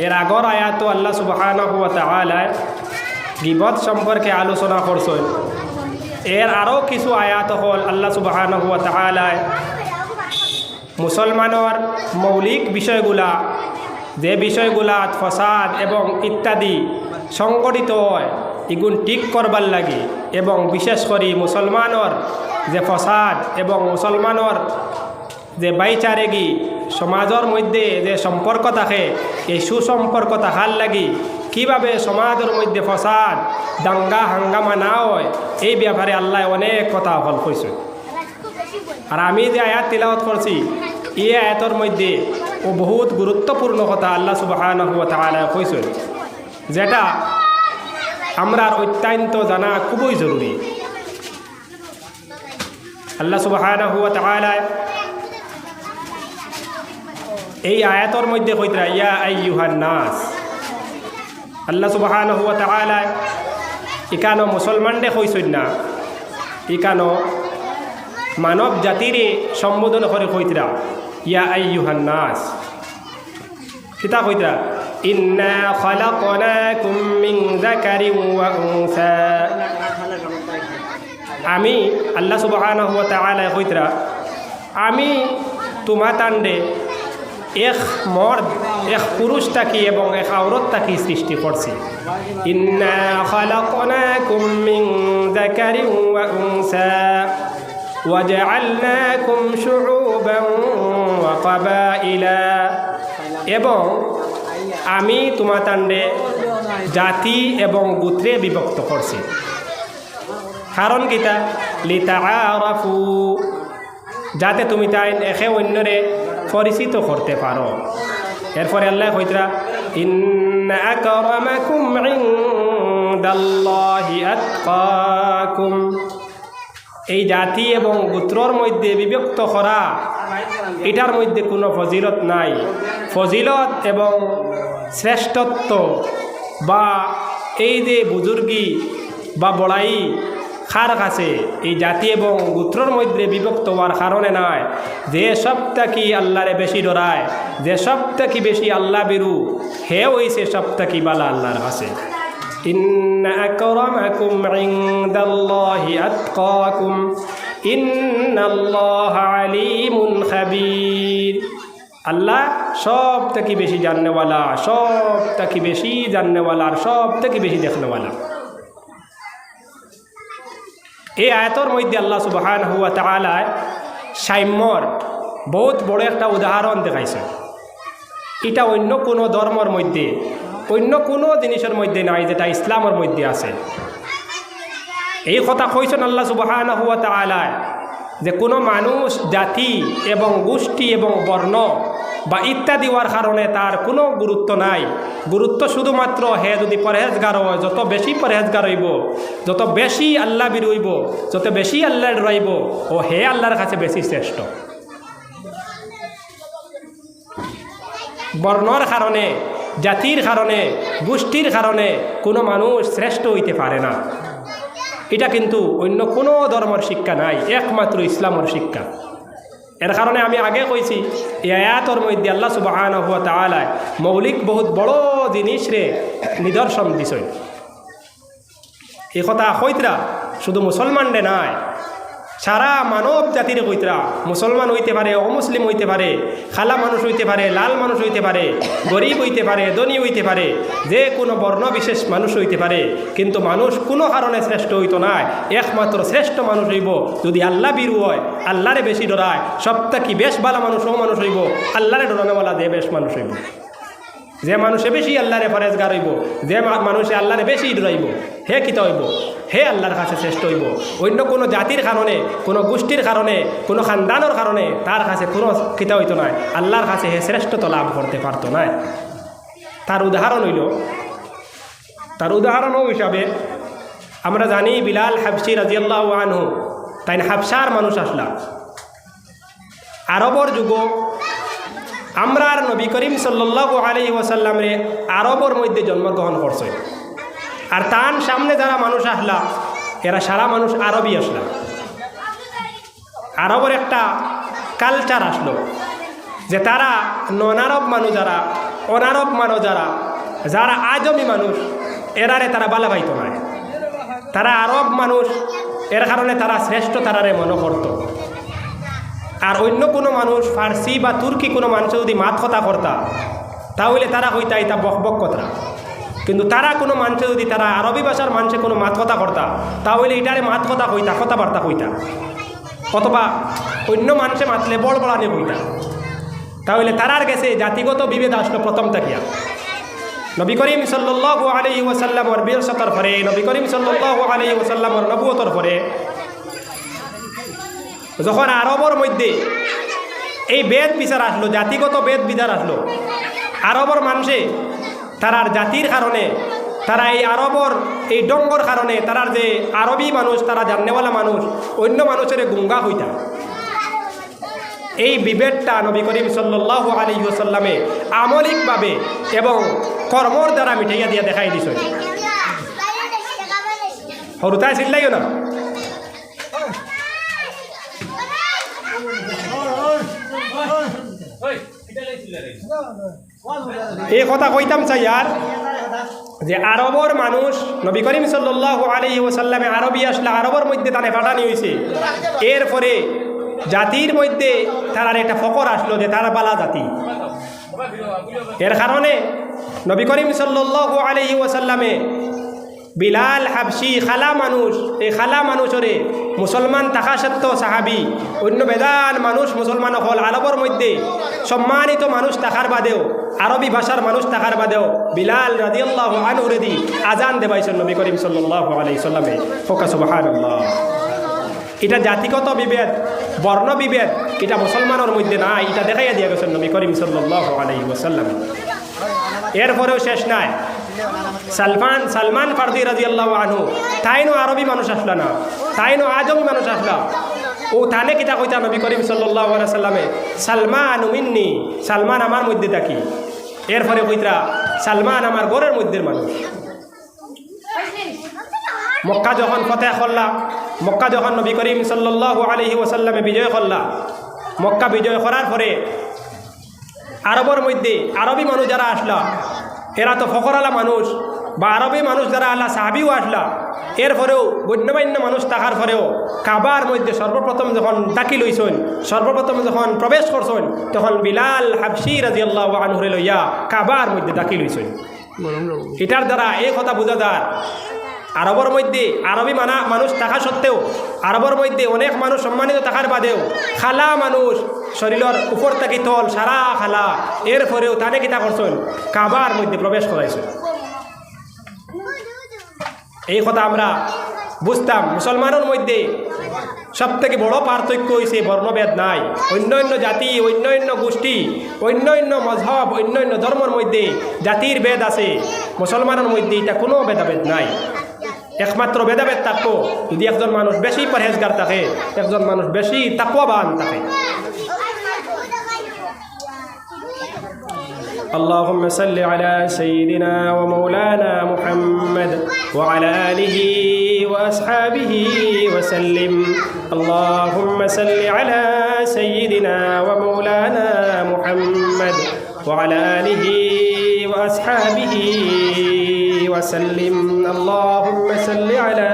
এর আগর আয়াত আল্লাহ সুবহানাহু ওয়া তাআলা গীবত সম্পর্কে আলোচনা করছেন। এর আরও কিছু আয়াত হল আল্লাহ সুবহানাহু ওয়া তাআলা মুসলমানের মৌলিক বিষয়গুলা, যে বিষয়গুলাত ফসাদ এবং ইত্যাদি সংগঠিত হয় এগুন ঠিক করবার লাগে, এবং বিশেষ করে মুসলমানের যে ফসাদ এবং মুসলমানের যে বাইচারেগি সমাজের মধ্যে যে সম্পর্ক থাকে, এই সুসম্পর্ক থাকার লাগি কীভাবে সমাজের মধ্যে ফসাদ দাঙ্গা হাঙ্গামা না হয় এই ব্যাপারে আল্লাহ অনেক কথা হল কইছে। আর আমি যে আয়াত তিলাওয়াত করছি এই আয়াতের মধ্যে ও বহুত গুরুত্বপূর্ণ কথা আল্লাহ সুবহানাহু ওয়া তাআলা কইছে, যেটা আমরা অত্যন্ত জানা খুবই জরুরি। আল্লাহ সুবহানাহু ওয়া তাআলা এই আয়াতের মধ্যে কইতরা ইয়া আইয়ুহান নাস। আল্লাহ সুবহানাহু ওয়া তাআলা ইকানো মুসলমানদের কইছেন না, ইকানো মানব জাতিরে সম্বোধন করে কইতরা ইয়া আইয়ুহান নাস। কিতা কইতরা ইন্না খালাকনাকুম মিন যাকারিন ওয়া উনসা। আমি আল্লাহ সুবহানাহু ওয়া তাআলা কইতরা আমি তোমা তান্ডে এক মর্দ এক পুরুষ তাকি এবং এক আওরত তাকি সৃষ্টি করছি। ইন্না খালাকনাকুম মিন যাকারিন ওয়া উনসা ওয়া জাআলনাকুম শুউবান ওয়া কাবাইলা। এবং আমি তোমার তান্ডে জাতি এবং গোত্রে বিভক্ত করছি। কারণ কিতা লিতাআরাফু, যাতে তুমি তাই একে অন্যরে পরিচিত করতে পারো। এরপরে আল্লাহ কইতরা ইন্না আকরামাকুম ইনদাল্লাহি আতকাকুম। এই জাতি এবং গোত্রর মধ্যে বিভক্ত করা এটার মধ্যে কোনো ফজিলত নাই। ফজিলত এবং শ্রেষ্ঠত্ব বা এই যে বুজুর্গি বা বড়াই কার কাছে এই জাতি এবং গোত্রর মধ্যে বিভক্ত হওয়ার কারণে নয়, যে সবটাকি আল্লাহরে বেশি ডরায়, যে সবটাকি বেশি আল্লাহ বিরু, হে হইছে সবটাকি বালা আল্লাহর কাছে। ইন্না আকরামাকুম ইনদাল্লাহি আতকাকুম ইন্নাল্লাহা আলিমুন খাবীর। আল্লাহ সব থেকে বেশি জাননেওয়ালা, সব থেকে বেশি জাননেওয়ালা, আর সব থেকে বেশি দেখনেওয়ালা। এই আয়াতের মধ্যে আল্লাহ সুবহানাহু ওয়া তাআলা সাম্যর বহুত বড় একটা উদাহরণ দেখাইছে। এটা অন্য কোনো ধর্মের মধ্যে, অন্য কোনো জিনিসের মধ্যে নাই, যেটা ইসলামের মধ্যে আছে। এই কথা কইছেন আল্লাহ সুবহানাহু ওয়া তাআলা যে কোনো মানুষ জাতি এবং গোষ্ঠী এবং বর্ণ বা ইত্যাদি হওয়ার কারণে তার কোনো গুরুত্ব নাই। গুরুত্ব শুধুমাত্র হে যদি পরহেজগার হয়, যত বেশি পরহেজগার হইব, যত বেশি আল্লাহ বিরুইব, যত বেশি আল্লাহ ডরাইব, ও হে আল্লাহর কাছে বেশি শ্রেষ্ঠ। বর্ণর কারণে, জাতির কারণে, গোষ্ঠীর কারণে কোনো মানুষ শ্রেষ্ঠ হইতে পারে না। এটা কিন্তু অন্য কোনো ধর্মের শিক্ষা নাই, একমাত্র ইসলামের শিক্ষা। এর কারণে আমি আগে কইছি এই আয়াতের মধ্যে আল্লাহ সুবহানাহু ওয়া তাআলা মৌলিক বহুত বড় জিনিসরে নিদর্শন দিছেন। এই কথা কইতরা শুধু মুসলমানরে নাই, সারা মানব জাতির কইতরা। মুসলমান হইতে পারে, অমুসলিম হইতে পারে, খালা মানুষ হইতে পারে, লাল মানুষ হইতে পারে, গরিব হইতে পারে, ধনী হইতে পারে, যে কোনো বর্ণ বিশেষ মানুষ হইতে পারে, কিন্তু মানুষ কোনো কারণে শ্রেষ্ঠ হইতো না। একমাত্র শ্রেষ্ঠ মানুষ হইব যদি আল্লাহ বিরু হয়, আল্লাহরে বেশি ডরায়। সবথেকে বেশ ভালো মানুষও মানুষ হইব আল্লাহরে ডরানোওয়ালা, যে বেশ মানুষ হইব, যে মানুষে বেশি আল্লাহরে পরহেজগার হইব, যে মানুষে আল্লাহরে বেশি ডরাইব, হে কিতা হইব, হে আল্লাহর কাছে শ্রেষ্ঠ হইব। অন্য কোনো জাতির কারণে, কোনো গোষ্ঠীর কারণে, কোনো খানদানের কারণে তার কাছে কোনো কিতা হইতো না, আল্লাহর কাছে হে শ্রেষ্ঠতা লাভ করতে পারতো না। তার উদাহরণ হইল, তার উদাহরণ হিসাবে আমরা জানি বিলাল হাবশি রাদিয়াল্লাহু আনহু, তাই হাবশার মানুষ আসলা। আরবর যুগ আমরার নবী করিম সাল্লাল্লাহু আলাইহি ওয়াসাল্লামরে আরবর মধ্যে জন্মগ্রহণ করছে। আর তার সামনে যারা মানুষ আসলা এরা সারা মানুষ আরবি আসলা। আরবের একটা কালচার আসলো যে তারা নন আরব মানুষ যারা অনারব মানুষ যারা যারা আজমি মানুষ এরারে তারা বালা পাইত না, তারা আরব মানুষ, এর কারণে তারা শ্রেষ্ঠ তারারে মনে করত। আর অন্য কোনো মানুষ ফার্সি বা তুর্কি কোনো মানুষ যদি মাত কথা করতা তাহলে তারা হইতা এটা বকবক কথা, কিন্তু তারা কোনো মানুষ যদি তারা আরবি ভাষার মানুষে কোনো মাত কথা করতা তাহলে এটারে মাত কথা কইতা, কথাবার্তা কইতা, অথবা অন্য মানুষে মাতলে বড় বড়ানি কইতা। তাহলে তারার কাছে জাতিগত বিভেদ আসলো প্রথম থাকিয়া। নবী করিম সাল্লাল্লাহু আলাইহি ওয়াসাল্লামের বিরসতর পরে, নবী করিম সাল্লাল্লাহু আলাইহি ওয়াসাল্লামের নবুয়তর পরে যখন আরবর মধ্যে এই বেদ বিচার আসলো, জাতিগত বেদ বিচার আসলো, আরবর মানুষে তারার জাতির কারণে, তারা এই আরবর এই ডঙ্গর কারণে তারার যে আরবি মানুষ, তারা জাননেওয়ালা মানুষ, অন্য মানুষের গুঙ্গা হইতা। এই বিভেদটা নবী করিম সাল্লাল্লাহু আলাইহি ওয়াসাল্লামে আমলিকভাবে এবং কর্মর দ্বারা মিটাইয়া দিয়া দেখাই দিছ। হরুতায় চিল্লাইও না। এই কথা কইতাম চাই আর যে আরবর মানুষ নবী করিম সাল্লাল্লাহু আলাইহি ওয়াসাল্লামে আরবি আসলে আরবর মধ্যে তানে পাঠানি হয়েছে। এরপরে জাতির মধ্যে তার একটা ফকর আসলো যে তারা বালা জাতি। এর কারণে নবী করিম সাল্লাল্লাহু আলাইহি ওয়াসাল্লামে বিলাল হাবশি খালা মানুষ, এই খালা মানুষরে মুসলমান থাকা সত্ত্বেও সাহাবি, অন্য বেদান মানুষ মুসলমান হল আরবর মধ্যে সম্মানিত মানুষ থাকার বাদেও, আরবি ভাষার মানুষ থাকার বাদেও বিলাল রাদিয়াল্লাহু আনহু রেদি আজান দেবাইছেন নবী করিম সাল্লাল্লাহু আলাইহি ওয়াসাল্লামে। ফোকা সুবহানাল্লাহ। এটা জাতিগত বিভেদ, বর্ণ বিভেদ, এটা মুসলমানের মধ্যে নাই, এটা দেখাইয়া দিয়া গেছেন নবী করিম সাল্লাল্লাহু আলাইহি ওয়াসাল্লাম। এরপরেও শেষ নাই। সালমান ফারদি রাদিয়াল্লাহু আনহু তাইনো আরবি মানুষ আসলা না, তাইনো আজমি মানুষ আসলা। ও তানে কিতা কইতা নবী করিম সাল্লাল্লাহু আলাইহি ওয়াসাল্লামে, সালমানু মিন্নি, সালমান আমার মধ্যে থাকি। এরপরে কইতা সালমান আমার ঘরের মধ্যে মানুষ। মক্কা যখন ফতেহ করলা, মক্কা যখন নবী করিম সাল্লাল্লাহু আলাইহি ওয়াসাল্লামে বিজয় করলা, মক্কা বিজয় করার পরে আরবর মধ্যে আরবি মানুষ যারা আসলা এরা তো ফখরালা মানুষ, বা আরবি মানুষ যারা আল্লাহ সাহাবিও আসলা, এরপরেও গণ্যমান্য মানুষ থাকার পরেও কাবার মধ্যে সর্বপ্রথম যখন দাখিল হইছেন, সর্বপ্রথম যখন প্রবেশ করছেন, তখন বিলাল হাবশি রাদিয়াল্লাহু আনহুরে লইয়া কাবার মধ্যে দাখিল হইছেন। এটার দ্বারা এই কথা বোঝা যায় আরবর মধ্যে আরবি মানুষ থাকা সত্ত্বেও, আরবর মধ্যে অনেক মানুষ সম্মানিত থাকার বাদেও খালা মানুষ শরীরের উপর থেকে তল সারা খালা, এরপরেও তানে কিতা করছেন কাবার মধ্যে প্রবেশ করাইছেন। এই কথা আমরা বুঝতাম। মুসলমানের মধ্যে সবথেকে বড় পার্থক্য হয়েছে বর্ণভেদ নাই। অন্য জাতি, অন্য গোষ্ঠী, অন্য মজহব, অন্য ধর্মের মধ্যে জাতির ভেদ আছে, মুসলমানের মধ্যে এটা কোনো ভেদাভেদ নাই। একমাত্র ভেদাভেদ থাকবো যদি একজন মানুষ বেশি পরহেজগার থাকে, একজন মানুষ বেশি তাকওয়াবান থাকে। اللهم صل على سيدنا ومولانا محمد وعلى آله وأصحابه وسلم. اللهم صل على سيدنا ومولانا محمد وعلى آله وأصحابه وسلم. اللهم صل على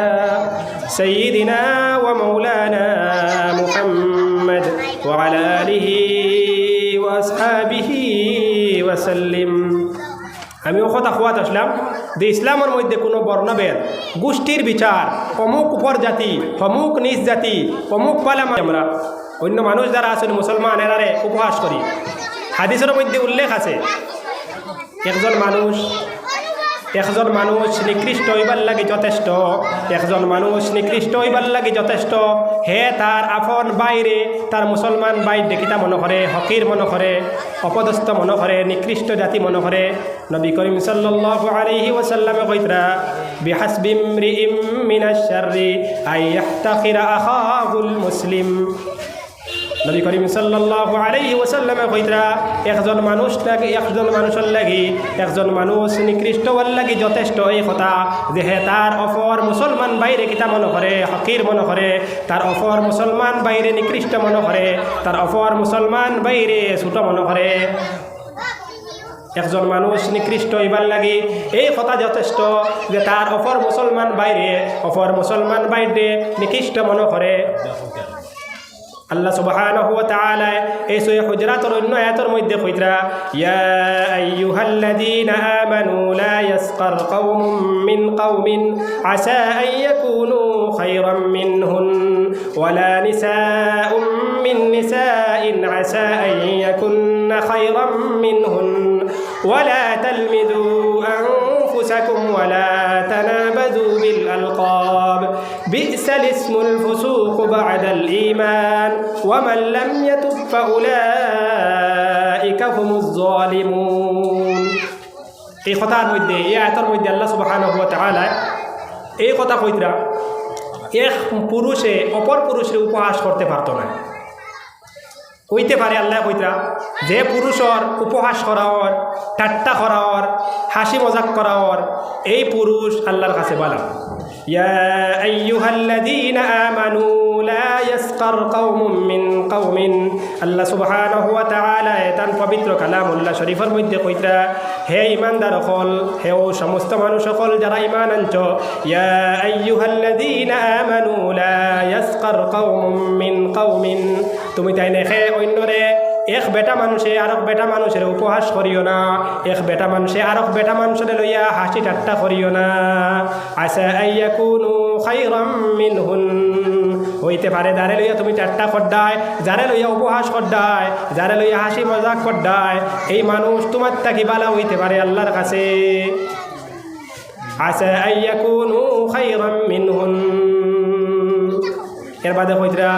سيدنا ومولانا محمد وعلى آله وأصحابه وسلم. আমি কথা খোয়াত আসলাম যে ইসলামের মধ্যে কোনো বর্ণভেদ, গোষ্ঠীর বিচার, অমুক উপর জাতি, অমুক নিচ জাতি, অমুক পালাম, আমরা অন্য মানুষ যারা আছেন মুসলমান এরারে উপহাস করি। হাদিসের মধ্যে উল্লেখ আছে একজন মানুষ নিকৃষ্ট হইবার লাগে যথেষ্ট, একজন মানুষ নিকৃষ্ট হইবার লাগে যথেষ্ট। হে তার আপন বাইরে তার মুসলমান বাইর দেখিতা মনে করে, হকির মনে করে, অপদস্থ মনে করে, নিকৃষ্ট জাতি মনে করে। নবী করিম সাল্লাল্লাহু আলাইহি ওয়াসাল্লামে কইতরা বিহাসবি ইমরিইম মিনাশ শাররি আই ইয়াহতাকিরা আখাহুল মুসলিম। নবী করিম সাল্লাল্লাহু আলাইহি ওয়াসাল্লামে কইতরা একজন মানুষের লাগি একজন মানুষ নিকৃষ্ট হওয়ার লাগি যথেষ্ট এই কথা যে হে তার অপর মুসলমান বাইরে কিতা মনে করে, হকির মনে করে, তার অপর মুসলমান বাইরে নিকৃষ্ট মনে করে, তার অপর মুসলমান বাইরে ছোট মনে করে। একজন মানুষ নিকৃষ্ট হইবার লাগি এই কথা যথেষ্ট যে তার অপর মুসলমান বাইরে নিকৃষ্ট মনে করে। আল্লাহ সুবহানাহু ওয়া তাআলা এই সূরা হুজরাতের অন্য আয়াতের মধ্যে কইতরা ইয়া আইয়ুহাল্লাযীনা আমানু লা ইয়াসকার কওমুম মিন কওমিন আসা আন ইয়াকুনু খায়রাম মিনহুন ওয়ালা নিসাউম মিন নিসাইন আসা আন ইয়াকুননা খায়রাম মিনহুন ওয়ালা তালমিযু আনফুসাকুম ওয়ালা তানাবাযু বিল আলকাব বি'সাল ইসমুল ফুসুক বা'দাল ঈমান ومن لم يتب فأولئك هم الظالمون। এই কথার মধ্যে এই আয়াতের মধ্যে আল্লাহ সুবহানাহু ওয়া তাআলা এই কথা কইতরা এক পুরুষে অপর পুরুষের উপহাস করতে পারতো না। হইতে পারে আল্লাহ কইতরা যে পুরুষের উপহাস করাওয়ার, ঠাট্টা করাওয়ার, হাসি মজাক করাওয়ার এই পুরুষ আল্লাহর কাছে বলা ইয়া আইয়ুহাল্লাযীনা আমানু লা ইয়াসকার কওমুম মিন কওমিন। আল্লাহ সুবহানাহু ওয়া তাআলা তার পবিত্র কালামুল্লাহ শরীফের মধ্যে কইতরা হে ঈমানদার সকল, হে ও সমস্ত মানুষ সকল যারা ঈমান আনছ, ইয়া আইয়ুহাল্লাযীনা আমানু লা ইয়াসকার কওমুম মিন কওমিন। তুমি তাই নেখে অন্যরে এক বেটা মানুষে আরেক বেটা মানুষের উপহাস করিও না, এক বেটা মানুষে আরেক বেটা মানুষের লইয়া হাসি ঠাট্টা করিও না। আসা আইয়াকুনু খায়রাম মিনহুন। হইতে পারে যারে লইয়া তুমি ঠাট্টা করডায়, যারে লইয়া উপহাস করডায়, যারে লইয়া হাসি মজাক করডায় এই মানুষ তোমার থাকি ভালো হইতে পারে আল্লাহর কাছে। আসা আইয়াকুনু খায়রাম মিনহুন। এর বাদে কইতরা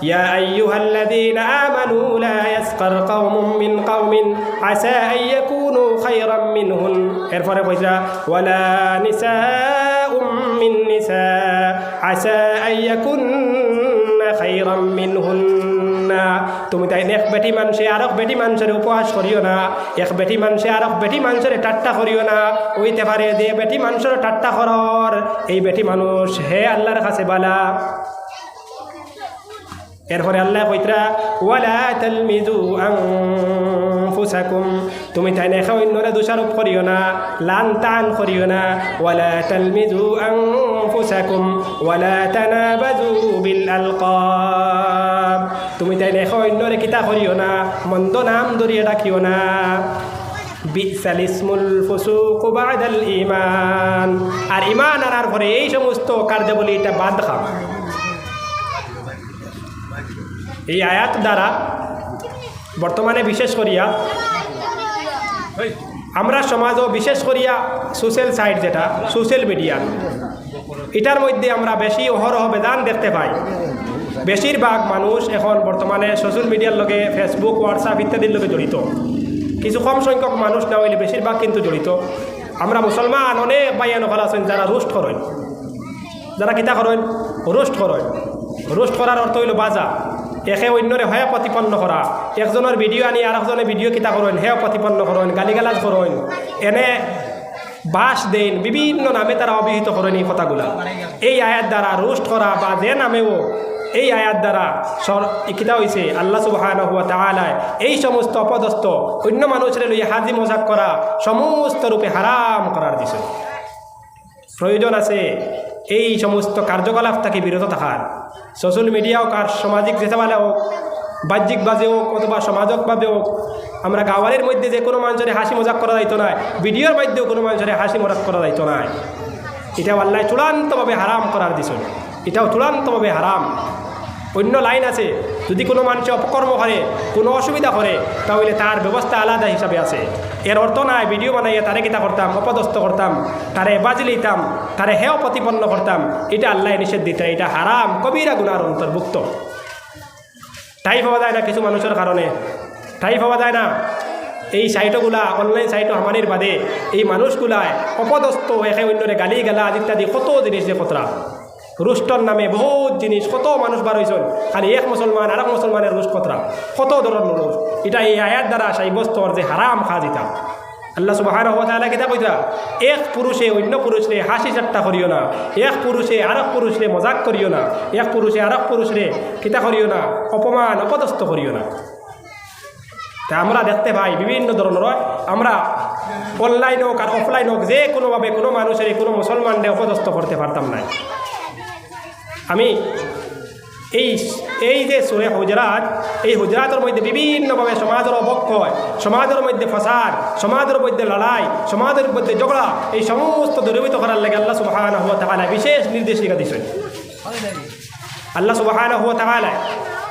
ইয়া আইয়ুহাল্লাযীনা আমানু লা ইয়াসকার কওমুম মিন কওমিন আসা আন ইয়াকুনু খায়রাম মিনহুন। এরপরে কইতরা ওয়ালা নিসাউম মিন নিসা আসা আন ইয়াকুননা খায়রাম মিনহুন্না। তুমি তাই এক বেটি মানুষে আরেক বেটি মানুষের উপহাস করিও না, এক বেটি মানুষে আরেক বেটি মানুষের ঠাট্টা করিও না। হইতে পারে যে বেটি মানুষের ঠাট্টা করর এই বেটি মানুষ হে আল্লাহর কাছে বালা। এরপরে আল্লাহ কইতরা ওয়ালা তালমিযু আনফুসাকুম। তুমি তাই নেখা অন্যরা দোষারোপ করিও না, লান তান করিও না। ওয়ালা তালমিযু আনফুসাকুম ওয়ালা তানাবাযু বিল আলকাব। তুমি তাই নেখা অন্যরে কিতা করিও না, মন্দ নাম ধরিয়া ডাকিও না। বি'সাল ইসমুল ফুসুক বা'দাল ঈমান। আর ঈমান আনার পরে এই সমস্ত কার্যাবলী এটা বাদ খাও। এই আয়াত দ্বারা বর্তমানে বিশেষ করিয়া আমরা সমাজও বিশেষ করিয়া সোশ্যাল সাইট যেটা সোশ্যাল মিডিয়া এটার মধ্যে আমরা বেশি অহরহ বেদান দেখতে পাই। বেশিরভাগ মানুষ এখন বর্তমানে সোশ্যাল মিডিয়ার লগে ফেসবুক, হোয়াটসঅ্যাপ ইত্যাদির লগে জড়িত। কিছু কম সংখ্যক মানুষ না হইলে বেশিরভাগ কিন্তু জড়িত। আমরা মুসলমান অনেক বাইয়ান হল আছেন যারা রোস্ট করেন, যারা কিতা করেন রোস্ট করেন। রোস্ট করার অর্থ হইল বাজা, একে অন্যরে হয়ে প্রতিপন্ন করা। একজনের ভিডিও আনি আরেকজনের ভিডিও কিতা করেন হেও প্রতিপন্ন করেন, গালিগালাজ করেন, এনে বাস দেন, বিভিন্ন নামে তারা অভিহিত করেন এই কথাগুলা। এই আয়াত দ্বারা রোস্ট করা বা যে নামেও এই আয়াত দ্বারা কিতা হয়েছে আল্লাহ সুবহানাহু ওয়া তাআলা এই সমস্ত অপদস্থ অন্য মানুষের লইয়া হাজি মজাক করা সমস্ত রূপে হারাম করার দিছে। প্রয়োজন আছে এই সমস্ত কার্যকলাপ থেকে বিরত থাকার। সোশ্যাল মিডিয়া হোক আর সামাজিক যেটাবেলা হোক, বাহ্যিকভাবে হোক অথবা সমাজকভাবে হোক, আমরা গাওয়ালের মধ্যে যে কোনো মানুষের হাসি মজাক করা যাইতো না, ভিডিওর মধ্যেও কোনো মানুষের হাসি মজাক করা যাইতো না। এটাও আল্লাহ চূড়ান্তভাবে হারাম করার দিছেন, এটাও চূড়ান্তভাবে হারাম। অন্য লাইন আছে, যদি কোনো মানুষ অপকর্ম করে, কোনো অসুবিধা করে, তাহলে তার ব্যবস্থা আলাদা হিসাবে আছে। এর অর্থ নাই ভিডিও বানাইয়া তারে কিতা করতাম, অপদস্থ করতাম, তারে বাজি লইতাম, তারে হেও প্রতিপন্ন করতাম। এটা আল্লাহ নিষেধ দিতে, এটা হারাম কবিরা গুনার অন্তর্ভুক্ত। তাই পাওয়া যায় না কিছু মানুষের কারণে, তাই পাওয়া যায় না এই সাইটগুলা, অনলাইন সাইটও আমাদের বাদে এই মানুষগুলায় অপদস্থ একে অন্যরে গালি গালা ইত্যাদি কত জিনিস যে কতরা রুষ্টর নামে বহুত জিনিস, কত মানুষ বার হয়েছেন। খালি এক মুসলমান আর এক মুসলমানের রুষ্ট কতরা কত ধরনের রুষ্ট। এটা এই আয়াত দ্বারা সাব্যস্ত যে হারাম খাওয়া দিতাম। আল্লাহ সুবহানাহু ওয়া তাআলা কিতা কইতা, এক পুরুষে অন্য পুরুষরে হাসি ঠাট্টা করিও না, এক পুরুষে আরেক পুরুষরে মজাক করিও না, এক পুরুষে আরেক পুরুষরে কিতা করিও না, অপমান অপদস্থ করিও না। তা আমরা দেখতে পাই বিভিন্ন ধরনের আমরা অনলাইন হোক আর অফলাইন হোক যে কোনোভাবে কোনো মানুষের কোনো মুসলমানকে অপদস্থ করতে পারতাম না। আমি এই যে সূরা হুজরাত, এই হুজরাতের মধ্যে বিভিন্নভাবে সমাজের অবক্ষয়, সমাজের মধ্যে ফাসাদ, সমাজের মধ্যে লড়াই, সমাজের মধ্যে ঝগড়া, এই সমস্ত দূরীভূত করার লাগে আল্লাহ সুবহানাহু ওয়া তাআলা বিশেষ নির্দেশিকা দিয়েছেন। আল্লাহ সুবহানাহু ওয়া তাআলা,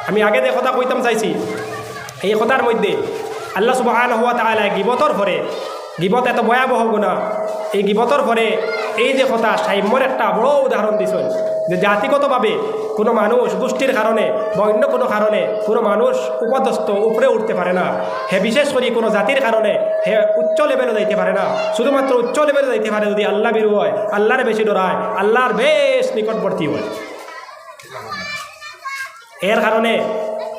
আমি আগে যে কথা কইতাম চাইছি, এই কথার মধ্যে আল্লাহ সুবহানাহু ওয়া তাআলা গীবতর পরে, গীবত এত ভয়াবহ গুনাহ, এই গীবতর পরে এই যে কথা সাম্যর একটা বড় উদাহরণ দিয়েছেন যে জাতিগতভাবে কোনো মানুষ গোষ্ঠীর কারণে বা অন্য কোনো কারণে কোনো মানুষ উপদস্থ উপরে উঠতে পারে না। হে বিশেষ করে কোনো জাতির কারণে হে উচ্চ লেভেলে যাইতে পারে না। শুধুমাত্র উচ্চ লেভেলে যাইতে পারে যদি আল্লাহ বিরু হয়, আল্লাহর বেশি ডরায়, আল্লাহর বেশ নিকটবর্তী হয়। এর কারণে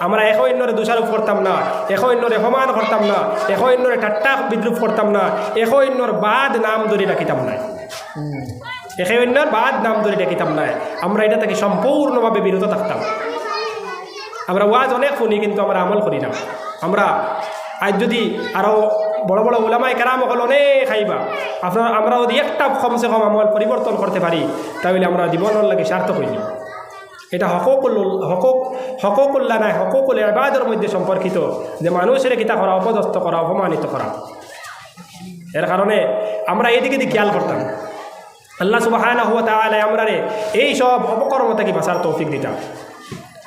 আমরা এক অন্যরে দোষারোপ করতাম না, এক অন্যরে অপমান করতাম না, এক অন্যরে ঠাট্টা বিদ্রুপ করতাম না, এক অন্যর বাদ নাম ধরে রাখিতাম না, এক অন্যর বাদ নাম ধরে রাখিতাম না। আমরা এটা থেকে সম্পূর্ণভাবে বিরত থাকতাম। আমরা ওয়াজ অনেক শুনি কিন্তু আমরা আমল করি না। আমরা আজ যদি আরও বড় বড় ওলামায়ে কেরাম হল অনেক খাইবা, আমরা যদি একটা কমসে কম আমল পরিবর্তন করতে পারি তাহলে আমরা জীবনের লাগে সার্থক হইনি। এটা হকুকুল্লাহ নাই, হকুকুল ইবাদের মধ্যে সম্পর্কিত যে মানুষের কিতা করা, অপদস্থ করা, অপমানিত করা। এর কারণে আমরা এদিকে খেয়াল করতাম। আল্লাহ সুবহানাহু ওয়া তাআলা আমরারে এই সব অপকর্ম থেকে বাঁচার তৌফিক দিতাম।